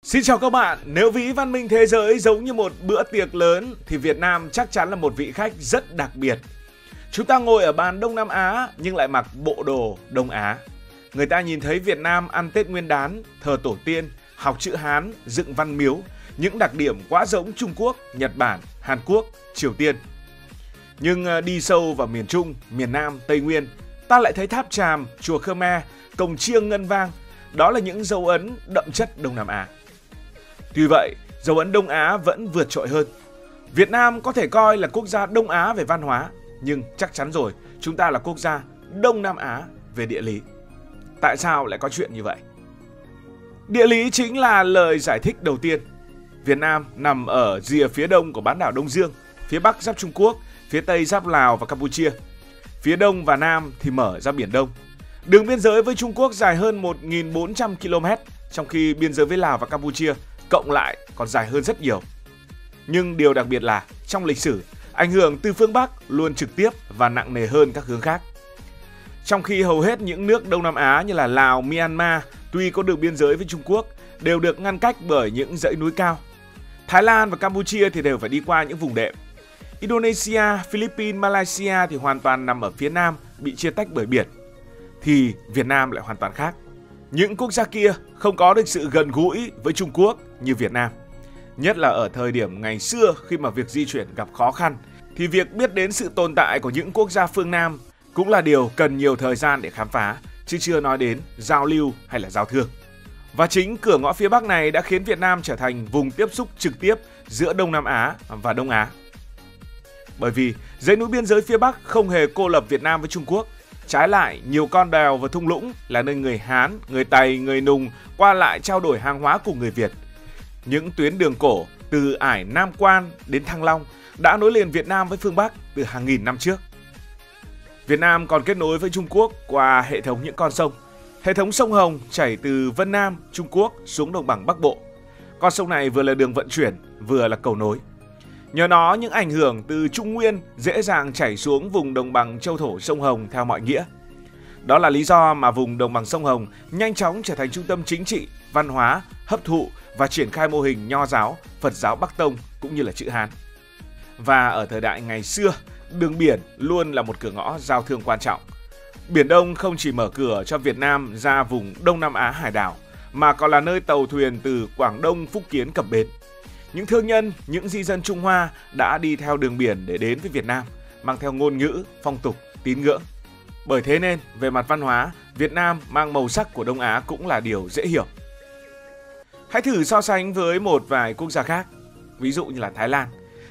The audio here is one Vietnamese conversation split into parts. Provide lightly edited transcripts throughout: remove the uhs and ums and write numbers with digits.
Xin chào các bạn, nếu ví văn minh thế giới giống như một bữa tiệc lớn thì Việt Nam chắc chắn là một vị khách rất đặc biệt. Chúng ta ngồi ở bàn Đông Nam Á nhưng lại mặc bộ đồ Đông Á. Người ta nhìn thấy Việt Nam ăn Tết Nguyên đán, thờ tổ tiên, học chữ Hán, dựng văn miếu, những đặc điểm quá giống Trung Quốc, Nhật Bản, Hàn Quốc, Triều Tiên. Nhưng đi sâu vào miền Trung, miền Nam, Tây Nguyên, ta lại thấy tháp Chàm, chùa Khmer, cổng chiêng ngân vang. Đó là những dấu ấn đậm chất Đông Nam Á. Tuy vậy, dấu ấn Đông Á vẫn vượt trội hơn. Việt Nam có thể coi là quốc gia Đông Á về văn hóa, nhưng chắc chắn rồi, chúng ta là quốc gia Đông Nam Á về địa lý. Tại sao lại có chuyện như vậy? Địa lý chính là lời giải thích đầu tiên. Việt Nam nằm ở rìa phía đông của bán đảo Đông Dương, phía bắc giáp Trung Quốc, phía tây giáp Lào và Campuchia. Phía đông và nam thì mở ra Biển Đông. Đường biên giới với Trung Quốc dài hơn 1.400 km, trong khi biên giới với Lào và Campuchia cộng lại còn dài hơn rất nhiều. Nhưng điều đặc biệt là trong lịch sử, ảnh hưởng từ phương Bắc luôn trực tiếp và nặng nề hơn các hướng khác. Trong khi hầu hết những nước Đông Nam Á như là Lào, Myanmar tuy có đường biên giới với Trung Quốc đều được ngăn cách bởi những dãy núi cao. Thái Lan và Campuchia thì đều phải đi qua những vùng đệm. Indonesia, Philippines, Malaysia thì hoàn toàn nằm ở phía nam, bị chia tách bởi biển. Thì Việt Nam lại hoàn toàn khác. Những quốc gia kia không có được sự gần gũi với Trung Quốc như Việt Nam. Nhất là ở thời điểm ngày xưa khi mà việc di chuyển gặp khó khăn, thì việc biết đến sự tồn tại của những quốc gia phương Nam cũng là điều cần nhiều thời gian để khám phá, chứ chưa nói đến giao lưu hay là giao thương. Và chính cửa ngõ phía Bắc này đã khiến Việt Nam trở thành vùng tiếp xúc trực tiếp giữa Đông Nam Á và Đông Á. Bởi vì dãy núi biên giới phía Bắc không hề cô lập Việt Nam với Trung Quốc. Trái lại, nhiều con đèo và thung lũng là nơi người Hán, người Tày, người Nùng qua lại trao đổi hàng hóa cùng người Việt. Những tuyến đường cổ từ ải Nam Quan đến Thăng Long đã nối liền Việt Nam với phương Bắc từ hàng nghìn năm trước. Việt Nam còn kết nối với Trung Quốc qua hệ thống những con sông. Hệ thống sông Hồng chảy từ Vân Nam, Trung Quốc xuống đồng bằng Bắc Bộ. Con sông này vừa là đường vận chuyển, vừa là cầu nối. Nhờ nó, những ảnh hưởng từ Trung Nguyên dễ dàng chảy xuống vùng đồng bằng châu thổ sông Hồng theo mọi nghĩa. Đó là lý do mà vùng đồng bằng sông Hồng nhanh chóng trở thành trung tâm chính trị, văn hóa, hấp thụ và triển khai mô hình Nho giáo, Phật giáo Bắc Tông cũng như là chữ Hán. Và ở thời đại ngày xưa, đường biển luôn là một cửa ngõ giao thương quan trọng. Biển Đông không chỉ mở cửa cho Việt Nam ra vùng Đông Nam Á hải đảo, mà còn là nơi tàu thuyền từ Quảng Đông, Phúc Kiến cập bến. Những thương nhân, những di dân Trung Hoa đã đi theo đường biển để đến với Việt Nam, mang theo ngôn ngữ, phong tục, tín ngưỡng. Bởi thế nên, về mặt văn hóa, Việt Nam mang màu sắc của Đông Á cũng là điều dễ hiểu. Hãy thử so sánh với một vài quốc gia khác, ví dụ như là Thái Lan.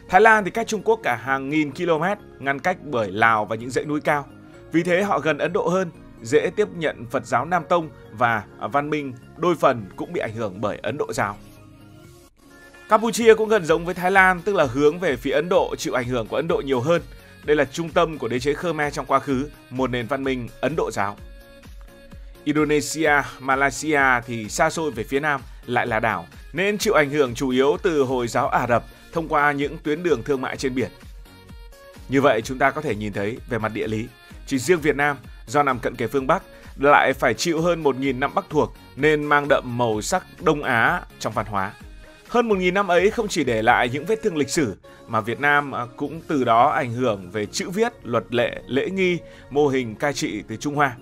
Thái Lan thì cách Trung Quốc cả hàng nghìn km, ngăn cách bởi Lào và những dãy núi cao. Vì thế họ gần Ấn Độ hơn, dễ tiếp nhận Phật giáo Nam Tông và văn minh đôi phần cũng bị ảnh hưởng bởi Ấn Độ giáo. Campuchia cũng gần giống với Thái Lan, tức là hướng về phía Ấn Độ, chịu ảnh hưởng của Ấn Độ nhiều hơn. Đây là trung tâm của đế chế Khmer trong quá khứ, một nền văn minh Ấn Độ giáo. Indonesia, Malaysia thì xa xôi về phía nam, lại là đảo, nên chịu ảnh hưởng chủ yếu từ Hồi giáo Ả Rập thông qua những tuyến đường thương mại trên biển. Như vậy chúng ta có thể nhìn thấy về mặt địa lý, chỉ riêng Việt Nam do nằm cận kề phương Bắc lại phải chịu hơn 1.000 năm Bắc thuộc nên mang đậm màu sắc Đông Á trong văn hóa. Hơn 1.000 năm ấy không chỉ để lại những vết thương lịch sử mà Việt Nam cũng từ đó ảnh hưởng về chữ viết, luật lệ, lễ nghi, mô hình cai trị từ Trung Hoa.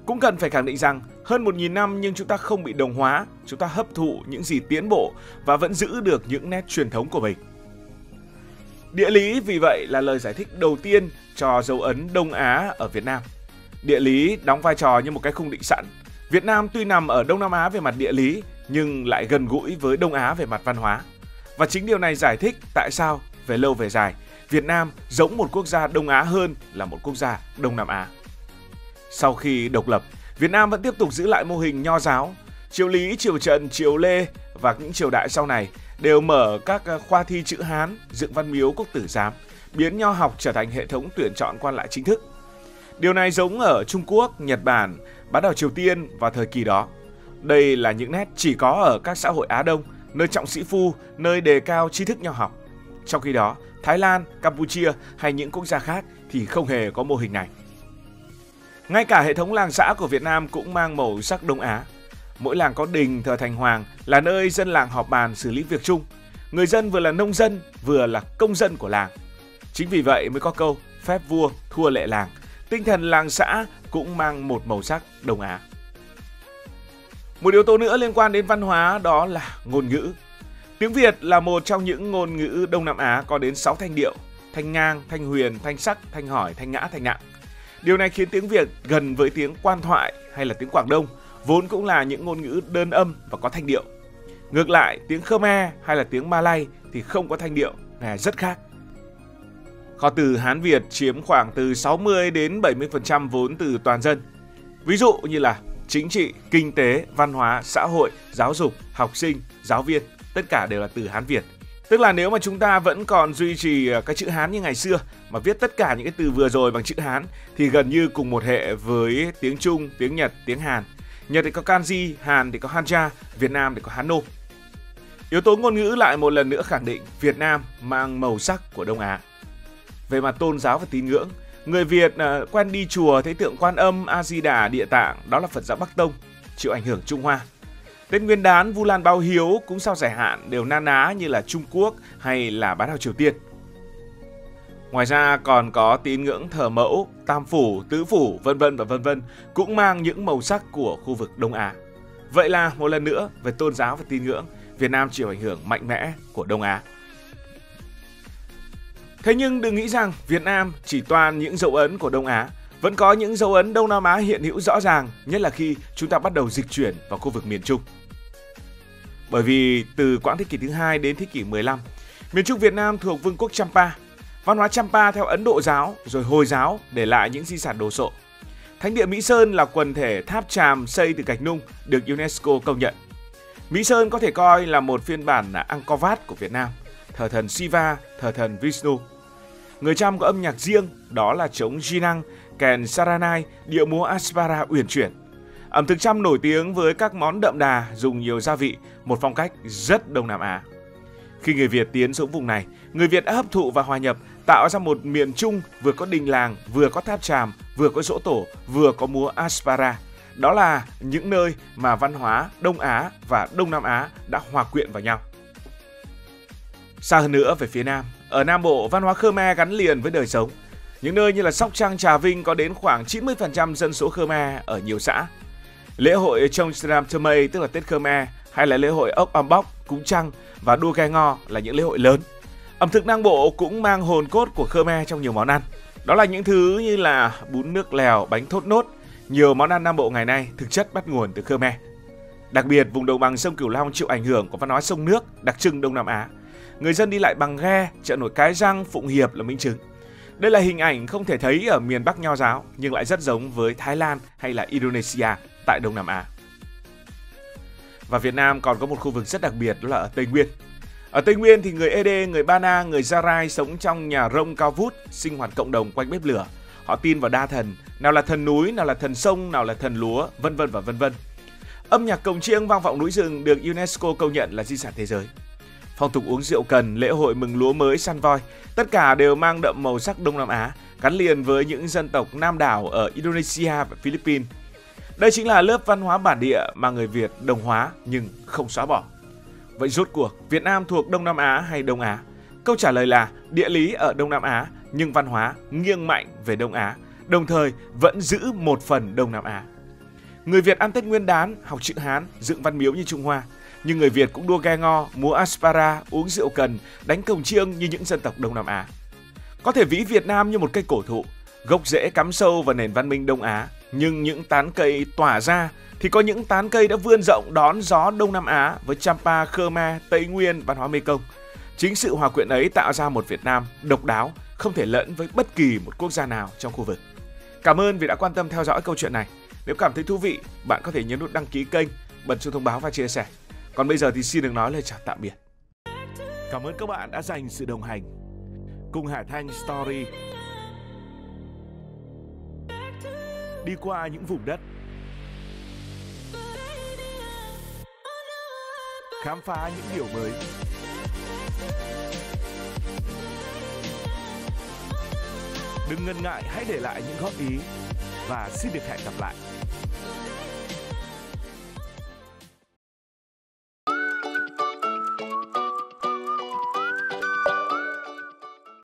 Cũng cần phải khẳng định rằng hơn 1.000 năm nhưng chúng ta không bị đồng hóa, chúng ta hấp thụ những gì tiến bộ và vẫn giữ được những nét truyền thống của mình. Địa lý vì vậy là lời giải thích đầu tiên cho dấu ấn Đông Á ở Việt Nam. Địa lý đóng vai trò như một cái khung định sẵn. Việt Nam tuy nằm ở Đông Nam Á về mặt địa lý nhưng lại gần gũi với Đông Á về mặt văn hóa. Và chính điều này giải thích tại sao về lâu về dài, Việt Nam giống một quốc gia Đông Á hơn là một quốc gia Đông Nam Á. Sau khi độc lập, Việt Nam vẫn tiếp tục giữ lại mô hình Nho giáo. Triều Lý, Triều Trần, Triều Lê và những triều đại sau này đều mở các khoa thi chữ Hán, dựng văn miếu quốc tử giám, biến nho học trở thành hệ thống tuyển chọn quan lại chính thức. Điều này giống ở Trung Quốc, Nhật Bản, bán đảo Triều Tiên vào thời kỳ đó. Đây là những nét chỉ có ở các xã hội Á Đông, nơi trọng sĩ phu, nơi đề cao tri thức nho học. Trong khi đó, Thái Lan, Campuchia hay những quốc gia khác thì không hề có mô hình này. Ngay cả hệ thống làng xã của Việt Nam cũng mang màu sắc Đông Á. Mỗi làng có đình thờ thành hoàng, là nơi dân làng họp bàn xử lý việc chung. Người dân vừa là nông dân, vừa là công dân của làng. Chính vì vậy mới có câu phép vua thua lệ làng. Tinh thần làng xã cũng mang một màu sắc Đông Á. Một yếu tố nữa liên quan đến văn hóa đó là ngôn ngữ. Tiếng Việt là một trong những ngôn ngữ Đông Nam Á có đến 6 thanh điệu: thanh ngang, thanh huyền, thanh sắc, thanh hỏi, thanh ngã, thanh nặng. Điều này khiến tiếng Việt gần với tiếng Quan thoại hay là tiếng Quảng Đông, vốn cũng là những ngôn ngữ đơn âm và có thanh điệu. Ngược lại, tiếng Khmer hay là tiếng Malay thì không có thanh điệu, này rất khác. Kho từ Hán Việt chiếm khoảng từ 60 đến 70% vốn từ toàn dân. Ví dụ như là chính trị, kinh tế, văn hóa, xã hội, giáo dục, học sinh, giáo viên, tất cả đều là từ Hán Việt. Tức là nếu mà chúng ta vẫn còn duy trì cái chữ Hán như ngày xưa mà viết tất cả những cái từ vừa rồi bằng chữ Hán thì gần như cùng một hệ với tiếng Trung, tiếng Nhật, tiếng Hàn. Nhật thì có kanji, Hàn thì có hanja, Việt Nam thì có Hán nôm. Yếu tố ngôn ngữ lại một lần nữa khẳng định Việt Nam mang màu sắc của Đông Á. Về mặt tôn giáo và tín ngưỡng, người Việt quen đi chùa thấy tượng Quan Âm, A Di Đà, Địa Tạng, đó là Phật giáo Bắc Tông, chịu ảnh hưởng Trung Hoa. Tết Nguyên đán, Vu Lan báo hiếu, cúng sao giải hạn đều na ná như là Trung Quốc hay là bán đảo Triều Tiên. Ngoài ra còn có tín ngưỡng thờ mẫu, tam phủ, tứ phủ, vân vân cũng mang những màu sắc của khu vực Đông Á. Vậy là một lần nữa về tôn giáo và tín ngưỡng, Việt Nam chịu ảnh hưởng mạnh mẽ của Đông Á. Thế nhưng đừng nghĩ rằng Việt Nam chỉ toàn những dấu ấn của Đông Á. Vẫn có những dấu ấn Đông Nam Á hiện hữu rõ ràng, nhất là khi chúng ta bắt đầu dịch chuyển vào khu vực miền Trung. Bởi vì từ quãng thế kỷ thứ 2 đến thế kỷ 15, miền Trung Việt Nam thuộc Vương quốc Champa. Văn hóa Champa theo Ấn Độ giáo rồi Hồi giáo để lại những di sản đồ sộ. Thánh địa Mỹ Sơn là quần thể tháp tràm xây từ gạch nung được UNESCO công nhận. Mỹ Sơn có thể coi là một phiên bản Angkor Wat của Việt Nam, thờ thần Shiva, thờ thần Vishnu. Người Cham có âm nhạc riêng, đó là trống Jinang, kèn Saranai, điệu múa Aspara uyển chuyển. Ẩm thực Cham nổi tiếng với các món đậm đà, dùng nhiều gia vị, một phong cách rất Đông Nam Á. Khi người Việt tiến xuống vùng này, người Việt đã hấp thụ và hòa nhập, tạo ra một miền Trung vừa có đình làng, vừa có tháp tràm, vừa có giỗ tổ, vừa có múa Aspara. Đó là những nơi mà văn hóa Đông Á và Đông Nam Á đã hòa quyện vào nhau. Xa hơn nữa về phía Nam, ở Nam Bộ, văn hóa Khmer gắn liền với đời sống. Những nơi như là Sóc Trăng, Trà Vinh có đến khoảng 90% dân số Khmer ở nhiều xã. Lễ hội Chong Sram Thmei tức là Tết Khmer, hay là lễ hội ốc Om Bóc, cúng trăng và đua ghe ngò là những lễ hội lớn. Ẩm thực Nam Bộ cũng mang hồn cốt của Khmer trong nhiều món ăn. Đó là những thứ như là bún nước lèo, bánh thốt nốt. Nhiều món ăn Nam Bộ ngày nay thực chất bắt nguồn từ Khmer. Đặc biệt, vùng đồng bằng sông Cửu Long chịu ảnh hưởng của văn hóa sông nước đặc trưng Đông Nam Á. Người dân đi lại bằng ghe, chợ nổi Cái Răng, Phụng Hiệp là minh chứng. Đây là hình ảnh không thể thấy ở miền Bắc Nho giáo nhưng lại rất giống với Thái Lan hay là Indonesia tại Đông Nam Á. Và Việt Nam còn có một khu vực rất đặc biệt, đó là ở Tây Nguyên. Ở Tây Nguyên thì người Ede, người Ba Na, người Gia Rai sống trong nhà rông cao vút, sinh hoạt cộng đồng quanh bếp lửa. Họ tin vào đa thần, nào là thần núi, nào là thần sông, nào là thần lúa, vân vân. Âm nhạc cồng chiêng vang vọng núi rừng được UNESCO công nhận là di sản thế giới. Phong tục uống rượu cần, lễ hội mừng lúa mới săn voi, tất cả đều mang đậm màu sắc Đông Nam Á, gắn liền với những dân tộc Nam đảo ở Indonesia và Philippines. Đây chính là lớp văn hóa bản địa mà người Việt đồng hóa nhưng không xóa bỏ. Vậy rốt cuộc, Việt Nam thuộc Đông Nam Á hay Đông Á? Câu trả lời là địa lý ở Đông Nam Á nhưng văn hóa nghiêng mạnh về Đông Á, đồng thời vẫn giữ một phần Đông Nam Á. Người Việt ăn Tết Nguyên đán, học chữ Hán, dựng văn miếu như Trung Hoa. Nhưng người Việt cũng đua ghe ngò, múa Aspara, uống rượu cần, đánh cồng chiêng như những dân tộc Đông Nam Á. Có thể ví Việt Nam như một cây cổ thụ, gốc rễ cắm sâu vào nền văn minh Đông Á. Nhưng những tán cây tỏa ra thì có những tán cây đã vươn rộng đón gió Đông Nam Á với Champa, Khmer, Tây Nguyên, văn hóa Mekong. Chính sự hòa quyện ấy tạo ra một Việt Nam độc đáo, không thể lẫn với bất kỳ một quốc gia nào trong khu vực. Cảm ơn vì đã quan tâm theo dõi câu chuyện này. Nếu cảm thấy thú vị, bạn có thể nhấn nút đăng ký kênh, bật chuông thông báo và chia sẻ. Còn bây giờ thì xin được nói lời chào tạm biệt. Cảm ơn các bạn đã dành sự đồng hành cùng Hải Thanh Story. Đi qua những vùng đất, khám phá những điều mới. Đừng ngần ngại, hãy để lại những góp ý và xin được hẹn gặp lại.